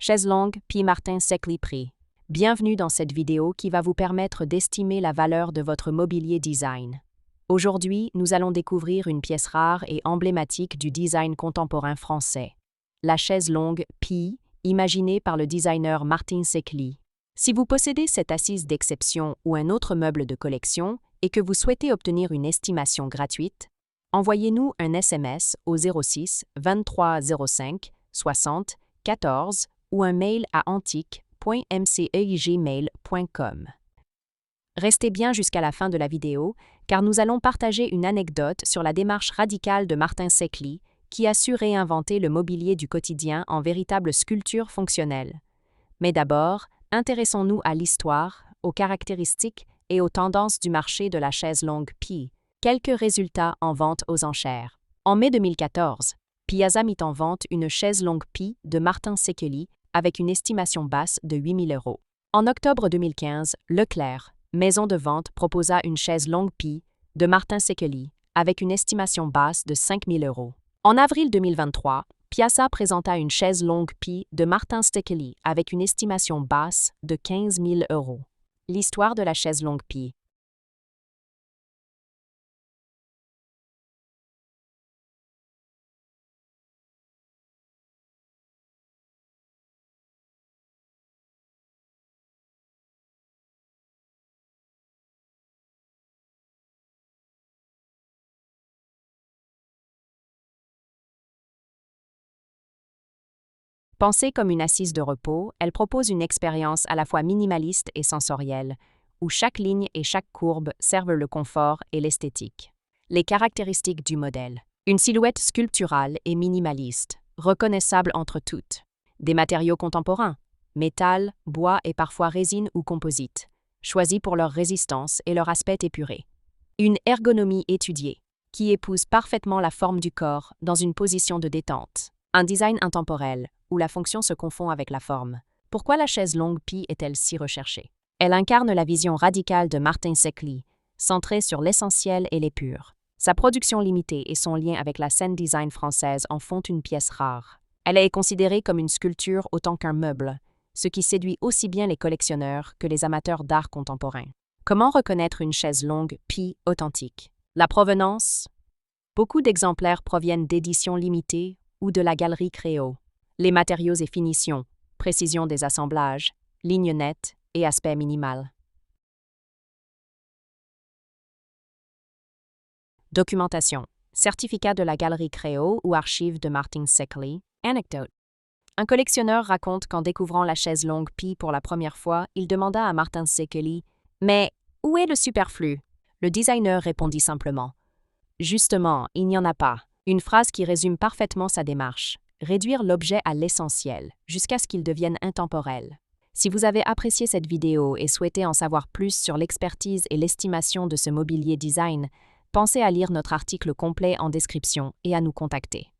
Chaise longue, P. Martin Secli Prix. Bienvenue dans cette vidéo qui va vous permettre d'estimer la valeur de votre mobilier design. Aujourd'hui, nous allons découvrir une pièce rare et emblématique du design contemporain français. La chaise longue P, imaginée par le designer Martin Secli. Si vous possédez cette assise d'exception ou un autre meuble de collection et que vous souhaitez obtenir une estimation gratuite, envoyez-nous un SMS au 06 23 05 60 14 ou un mail à antique.mceigmail.com. Restez bien jusqu'à la fin de la vidéo, car nous allons partager une anecdote sur la démarche radicale de Martin Secli, qui a su réinventer le mobilier du quotidien en véritable sculpture fonctionnelle. Mais d'abord, intéressons-nous à l'histoire, aux caractéristiques et aux tendances du marché de la chaise longue P. Quelques résultats en vente aux enchères. En mai 2014, Piazza mit en vente une chaise longue P de Martin Secli avec une estimation basse de 8 000 €. En octobre 2015, Leclerc, maison de vente, proposa une chaise longue P de Martin Secli avec une estimation basse de 5 000 €. En avril 2023, Piazza présenta une chaise longue P de Martin Secli avec une estimation basse de 15 000 €. L'histoire de la chaise longue P. Pensée comme une assise de repos, elle propose une expérience à la fois minimaliste et sensorielle, où chaque ligne et chaque courbe servent le confort et l'esthétique. Les caractéristiques du modèle. Une silhouette sculpturale et minimaliste, reconnaissable entre toutes. Des matériaux contemporains, métal, bois et parfois résine ou composite, choisis pour leur résistance et leur aspect épuré. Une ergonomie étudiée, qui épouse parfaitement la forme du corps dans une position de détente. Un design intemporel, où la fonction se confond avec la forme. Pourquoi la chaise longue P est-elle si recherchée? Elle incarne la vision radicale de Martin Secli, centrée sur l'essentiel et l'épure. Sa production limitée et son lien avec la scène design française en font une pièce rare. Elle est considérée comme une sculpture autant qu'un meuble, ce qui séduit aussi bien les collectionneurs que les amateurs d'art contemporain. Comment reconnaître une chaise longue P authentique? La provenance? Beaucoup d'exemplaires proviennent d'éditions limitées ou de la galerie Créo. Les matériaux et finitions, précision des assemblages, lignes nettes et aspect minimal. Documentation. Certificat de la galerie Créo ou archives de Martin Secli. Anecdote. Un collectionneur raconte qu'en découvrant la chaise longue P pour la première fois, il demanda à Martin Secli « Mais où est le superflu ?» Le designer répondit simplement « Justement, il n'y en a pas ». Une phrase qui résume parfaitement sa démarche. Réduire l'objet à l'essentiel, jusqu'à ce qu'il devienne intemporel. Si vous avez apprécié cette vidéo et souhaitez en savoir plus sur l'expertise et l'estimation de ce mobilier design, pensez à lire notre article complet en description et à nous contacter.